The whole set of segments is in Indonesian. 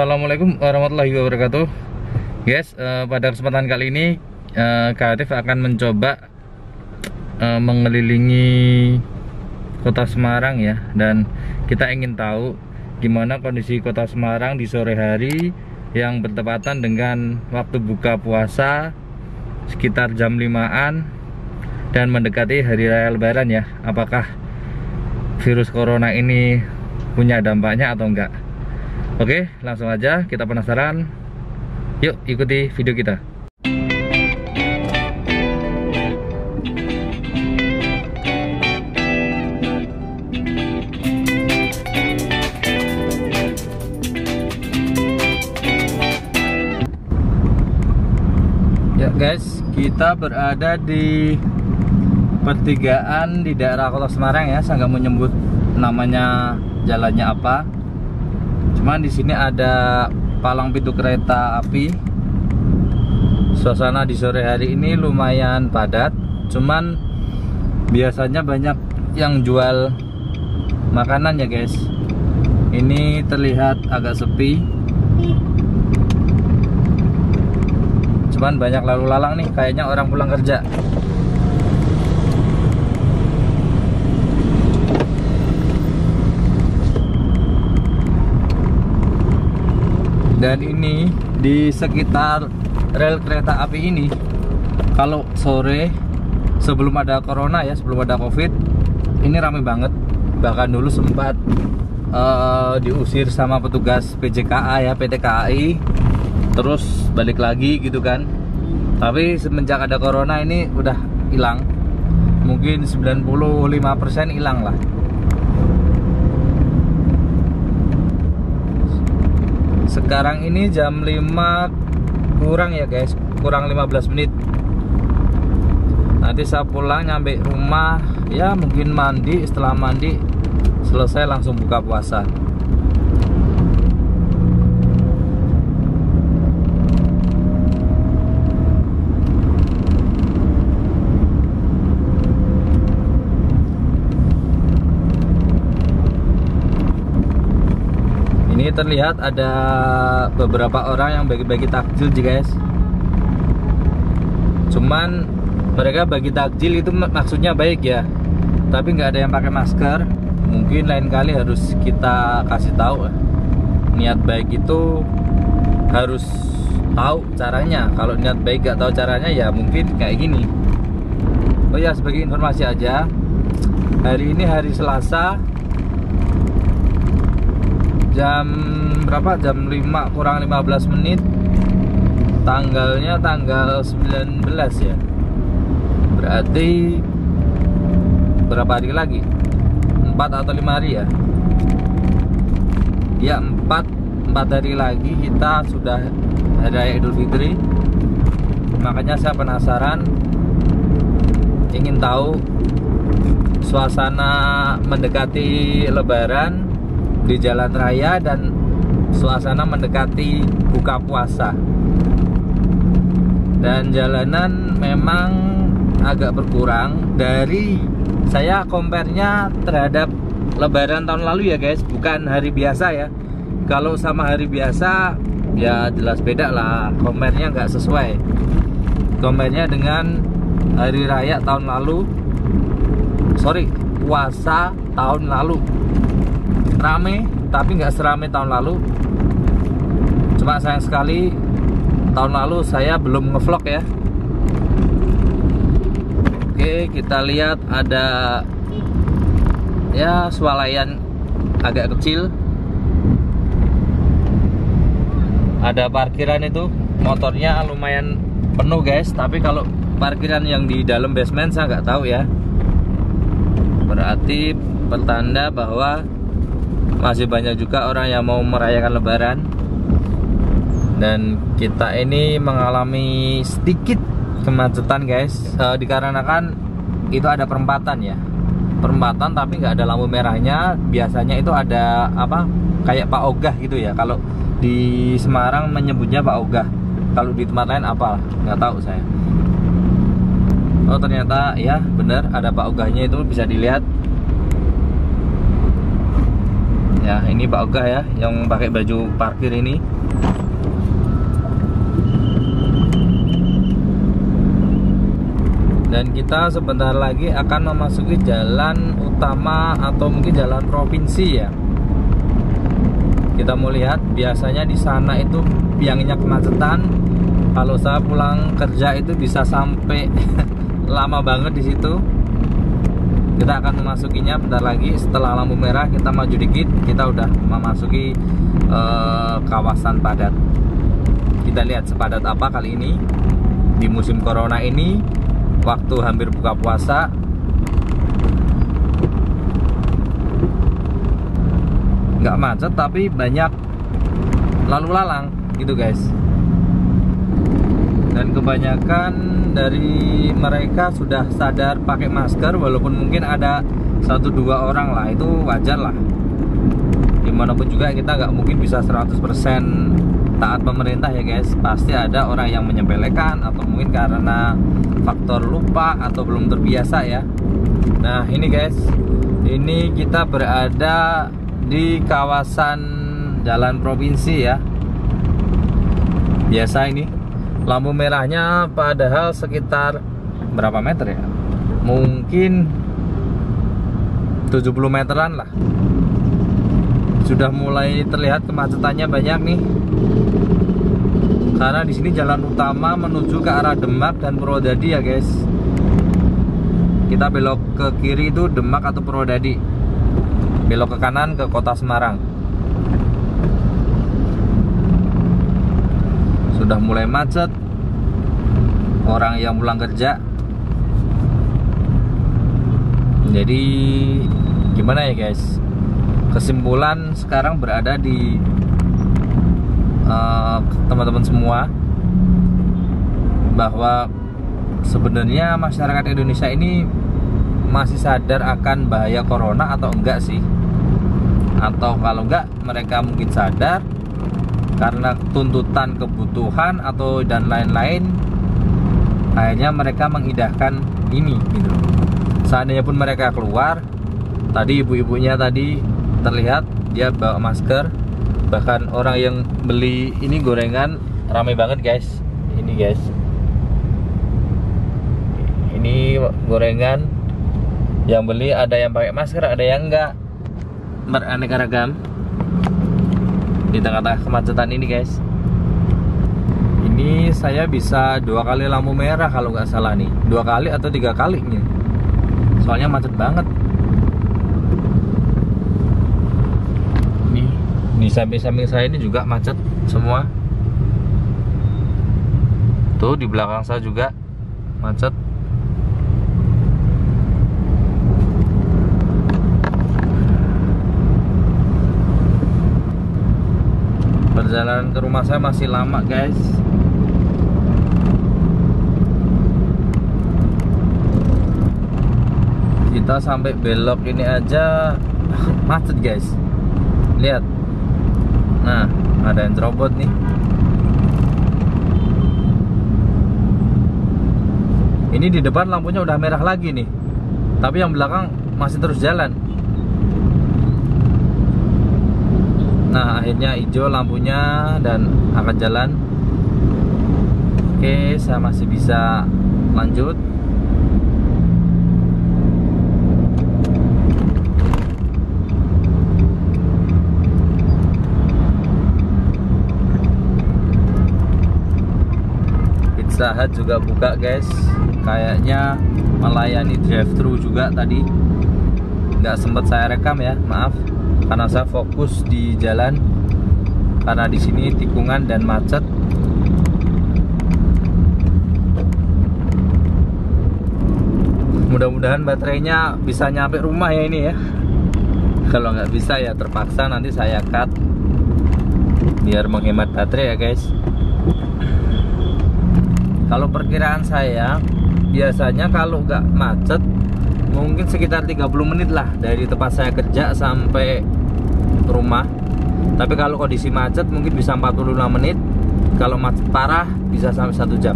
Assalamualaikum warahmatullahi wabarakatuh. Guys, pada kesempatan kali ini Kreatif akan mencoba mengelilingi kota Semarang ya. Dan kita ingin tahu gimana kondisi kota Semarang di sore hari yang bertepatan dengan waktu buka puasa sekitar jam 5-an dan mendekati hari raya Lebaran ya. Apakah virus corona ini punya dampaknya atau enggak? Oke, langsung aja, kita penasaran. Yuk ikuti video kita. Ya guys, kita berada di pertigaan di daerah Kota Semarang ya. Saya nggak mau nyebut namanya jalannya apa. Cuman di sini ada palang pintu kereta api. Suasana di sore hari ini lumayan padat. Cuman biasanya banyak yang jual makanan ya guys. Ini terlihat agak sepi. Cuman banyak lalu lalang nih, kayaknya orang pulang kerja. Dan ini di sekitar rel kereta api ini, kalau sore sebelum ada corona ya, sebelum ada covid, ini ramai banget. Bahkan dulu sempat diusir sama petugas PJKA ya, PT KAI, terus balik lagi gitu kan. Tapi semenjak ada corona ini udah hilang. Mungkin 95% hilang lah. Sekarang ini jam 5 kurang ya guys, kurang 15 menit. Nanti saya pulang nyampe rumah ya, mungkin mandi, setelah mandi selesai langsung buka puasa. Ini terlihat ada beberapa orang yang bagi-bagi takjil guys. Cuman mereka bagi takjil itu maksudnya baik ya, tapi nggak ada yang pakai masker. Mungkin lain kali harus kita kasih tahu. Niat baik itu harus tahu caranya. Kalau niat baik nggak tahu caranya ya mungkin kayak gini. Oh ya, sebagai informasi aja, hari ini hari Selasa, jam berapa? Jam 5 kurang 15 menit. Tanggalnya tanggal 19 ya. Berarti berapa hari lagi? 4 atau 5 hari ya? Ya 4 hari lagi kita sudah hari raya Idul Fitri. Makanya saya penasaran, ingin tahu suasana mendekati Lebaran di jalan raya dan suasana mendekati buka puasa. Dan jalanan memang agak berkurang dari saya compare-nya terhadap Lebaran tahun lalu ya guys, bukan hari biasa ya. Kalau sama hari biasa ya jelas beda lah, compare-nya nggak sesuai. Compare-nya dengan hari raya tahun lalu, puasa tahun lalu. Rame, tapi nggak serame tahun lalu. Cuma sayang sekali tahun lalu saya belum ngevlog ya. Oke, kita lihat ada ya swalayan agak kecil. Ada parkiran itu, motornya lumayan penuh guys. Tapi kalau parkiran yang di dalam basement saya nggak tahu ya. Berarti pertanda bahwa masih banyak juga orang yang mau merayakan Lebaran. Dan kita ini mengalami sedikit kemacetan guys, dikarenakan itu ada perempatan ya. Perempatan tapi nggak ada lampu merahnya. Biasanya itu ada apa, kayak Pak Ogah gitu ya. Kalau di Semarang menyebutnya Pak Ogah. Kalau di tempat lain apa? Nggak tahu saya. Oh ternyata ya benar ada Pak Ogahnya, itu bisa dilihat. Ya, ini Ini Pak Ogah ya yang pakai baju parkir ini. Dan kita sebentar lagi akan memasuki jalan utama atau mungkin jalan provinsi ya. Kita mau lihat, biasanya di sana itu biangnya kemacetan. Kalau saya pulang kerja itu bisa sampai lama banget di situ. Kita akan memasukinya bentar lagi. Setelah lampu merah kita maju dikit, kita udah memasuki kawasan padat. Kita lihat sepadat apa kali ini di musim corona ini, waktu hampir buka puasa. Nggak macet tapi banyak lalu lalang gitu guys. Dan kebanyakan dari mereka sudah sadar pakai masker, walaupun mungkin ada 1-2 orang lah, itu wajar lah. Dimanapun juga kita nggak mungkin bisa 100% taat pemerintah ya guys. Pasti ada orang yang menyepelekan atau mungkin karena faktor lupa atau belum terbiasa ya. Nah ini guys, ini kita berada di kawasan jalan provinsi ya. Biasa ini lampu merahnya padahal sekitar berapa meter ya? Mungkin 70 meteran lah. Sudah mulai terlihat kemacetannya banyak nih. Karena di sini jalan utama menuju ke arah Demak dan Purwodadi ya guys. Kita belok ke kiri itu Demak atau Purwodadi. Belok ke kanan ke kota Semarang. Sudah mulai macet. Orang yang pulang kerja. Jadi gimana ya guys? Kesimpulan sekarang berada di teman-teman semua bahwa sebenarnya masyarakat Indonesia ini masih sadar akan bahaya corona atau enggak sih? Atau kalau enggak, mereka mungkin sadar karena tuntutan kebutuhan atau dan lain-lain, akhirnya mereka mengindahkan ini gitu. Seandainya pun mereka keluar, tadi ibu-ibunya tadi terlihat dia bawa masker. Bahkan orang yang beli ini gorengan ramai banget guys. Ini guys, ini gorengan yang beli ada yang pakai masker, ada yang enggak, beraneka ragam di tengah-tengah kemacetan ini guys. Ini saya bisa 2 kali lampu merah kalau nggak salah nih, 2 kali atau 3 kali nih, soalnya macet banget. Nih di samping-samping saya ini juga macet semua. Tuh di belakang saya juga macet. Perjalanan ke rumah saya masih lama guys. Kita sampai belok ini aja macet guys. Lihat. Nah, ada yang cerobot nih. Ini di depan lampunya udah merah lagi nih, tapi yang belakang masih terus jalan. Nah, akhirnya hijau lampunya dan akan jalan. Oke, saya masih bisa lanjut. Pizza Hut juga buka guys. Kayaknya melayani drive-thru juga tadi. Nggak sempat saya rekam ya, maaf. Karena saya fokus di jalan. Karena di sini tikungan dan macet. Mudah-mudahan baterainya bisa nyampe rumah ya ini ya. Kalau nggak bisa ya terpaksa nanti saya cut biar menghemat baterai ya guys. Kalau perkiraan saya, biasanya kalau nggak macet mungkin sekitar 30 menit lah dari tempat saya kerja sampai rumah. Tapi kalau kondisi macet mungkin bisa 45 menit. Kalau macet parah bisa sampai 1 jam.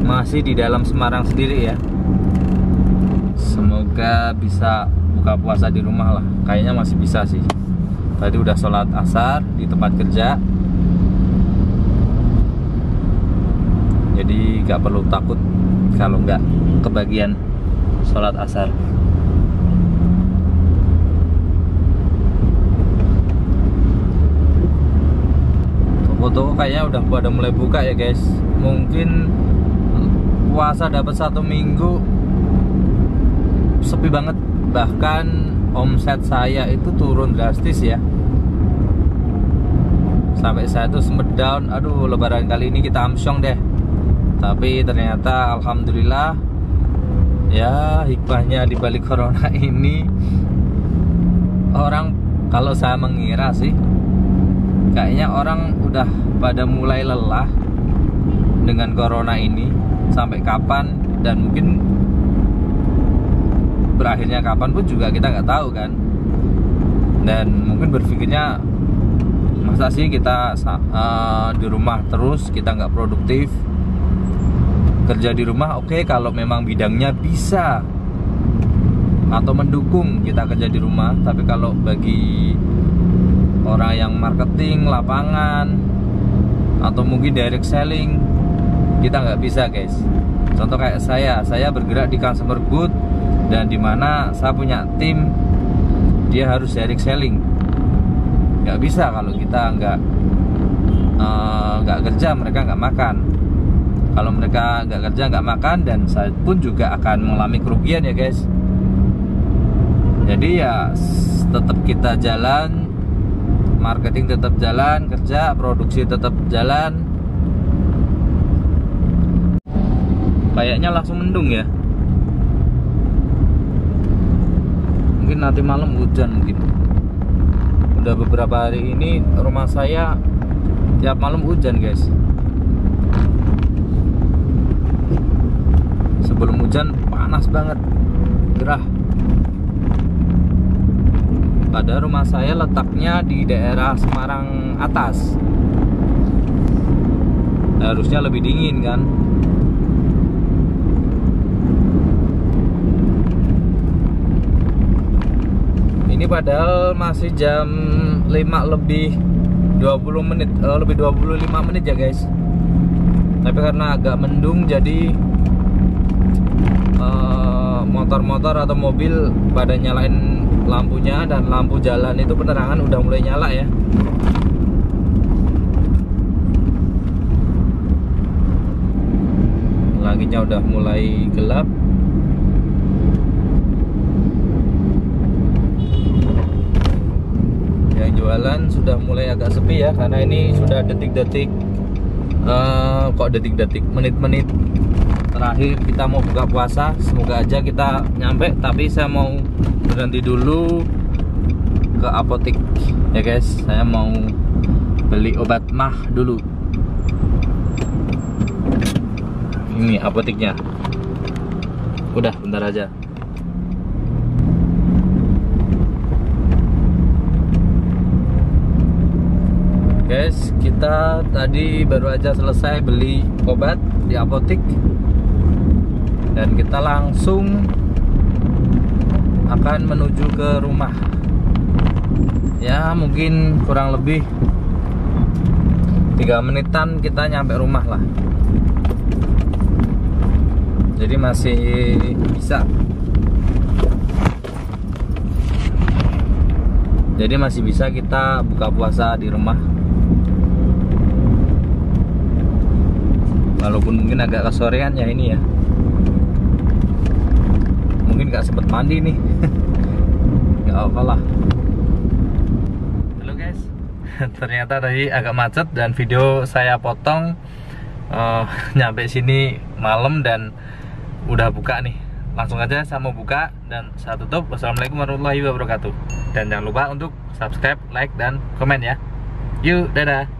Masih di dalam Semarang sendiri ya. Semoga bisa buka puasa di rumah lah. Kayaknya masih bisa sih. Tadi udah sholat asar di tempat kerja, jadi gak perlu takut kalau nggak kebagian sholat asar. Toko-toko kayaknya udah pada mulai buka ya guys. Mungkin puasa dapat 1 minggu sepi banget, bahkan omset saya itu turun drastis ya. Sampai saya tuh sempet down, aduh lebaran kali ini kita amsyong deh. Tapi ternyata alhamdulillah ya, hikmahnya di balik corona ini, orang, kalau saya mengira sih, kayaknya orang udah pada mulai lelah dengan corona ini. Sampai kapan dan mungkin berakhirnya kapan pun juga kita nggak tahu kan. Dan mungkin berpikirnya, masa sih kita di rumah terus, kita nggak produktif. Kerja di rumah oke, kalau memang bidangnya bisa atau mendukung kita kerja di rumah. Tapi kalau bagi orang yang marketing, lapangan, atau mungkin direct selling, kita nggak bisa guys. Contoh kayak saya bergerak di consumer good, dan dimana saya punya tim, dia harus direct selling. Nggak bisa kalau kita nggak kerja, mereka nggak makan. Kalau mereka nggak kerja, nggak makan, dan saya pun juga akan mengalami kerugian ya guys. Jadi ya tetap kita jalan, marketing tetap jalan, kerja, produksi tetap jalan. Kayaknya langsung mendung ya. Mungkin nanti malam hujan mungkin. Udah beberapa hari ini rumah saya tiap malam hujan guys. Sebelum hujan panas banget, gerah. Padahal rumah saya letaknya di daerah Semarang atas. Harusnya lebih dingin kan. Ini padahal masih jam 5 lebih 20 menit, lebih 25 menit ya guys. Tapi karena agak mendung, jadi motor-motor atau mobil pada nyalain lampunya, dan lampu jalan itu penerangan udah mulai nyala ya. Langitnya udah mulai gelap. Yang jualan sudah mulai agak sepi ya, karena ini sudah detik-detik, menit-menit terakhir kita mau buka puasa. Semoga aja kita nyampe, tapi saya mau berhenti dulu ke apotek ya guys. Saya mau beli obat mah dulu. Ini apoteknya. Udah, bentar aja. Guys, kita tadi baru aja selesai beli obat di apotek, dan kita langsung akan menuju ke rumah. Ya mungkin kurang lebih 3 menitan kita nyampe rumah lah. Jadi masih bisa. Jadi masih bisa kita buka puasa di rumah. Walaupun mungkin agak kesorean ya ini ya. Mungkin gak sempet mandi nih. Gak apa-apa lah. Halo guys. Ternyata tadi agak macet dan video saya potong. Nyampe sini malam dan udah buka nih. Langsung aja saya mau buka dan saya tutup. Wassalamualaikum warahmatullahi wabarakatuh. Dan jangan lupa untuk subscribe, like, dan komen ya. Yuk, dadah.